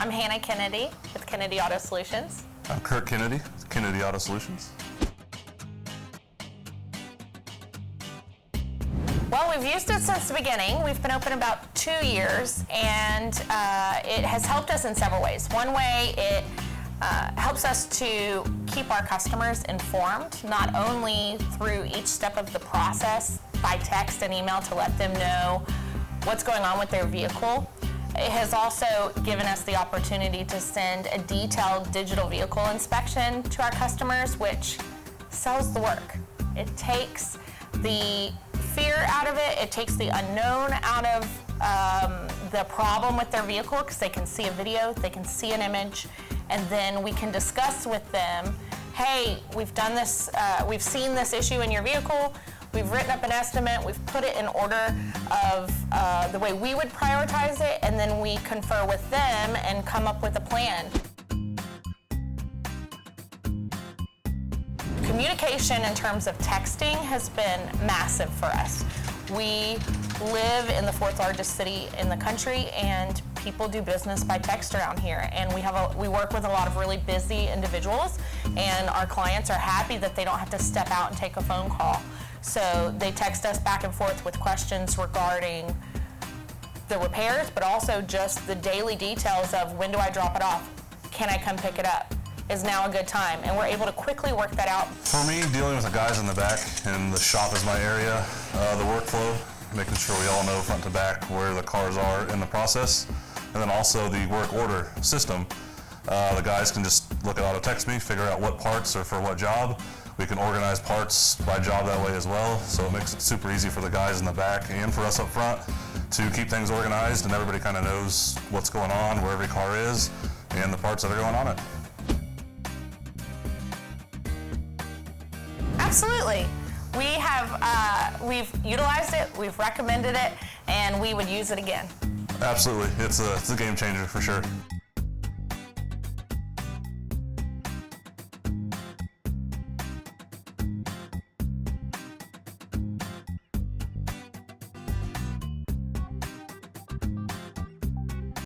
I'm Hannah Kennedy with Kennedy Auto Solutions. I'm Kurt Kennedy with Kennedy Auto Solutions. Well, we've used it since the beginning. We've been open about 2 years, and it has helped us in several ways. One way, it helps us to keep our customers informed, not only through each step of the process by text and email to let them know what's going on with their vehicle. It has also given us the opportunity to send a detailed digital vehicle inspection to our customers, which sells the work. It takes the fear out of it. It takes the unknown out of the problem with their vehicle, because they can see a video, they can see an image, and then we can discuss with them, hey, we've done this, we've seen this issue in your vehicle, we've written up an estimate, we've put it in order of the way we would prioritize it, and then we confer with them and come up with a plan. Communication in terms of texting has been massive for us. We live in the 4th largest city in the country, and people do business by text around here. And we work with a lot of really busy individuals, and our clients are happy that they don't have to step out and take a phone call. So they text us back and forth with questions regarding the repairs, but also just the daily details of, when do I drop it off? Can I come pick it up? Is now a good time? And we're able to quickly work that out. For me, dealing with the guys in the back, and the shop is my area, the workflow, making sure we all know front to back where the cars are in the process, and then also the work order system. The guys can just look at auto text me, figure out what parts are for what job. We can organize parts by job that way as well, so it makes it super easy for the guys in the back and for us up front to keep things organized, and everybody kind of knows what's going on, where every car is, and the parts that are going on it. Absolutely. We've utilized it, we've recommended it, and we would use it again. Absolutely. It's a game changer for sure.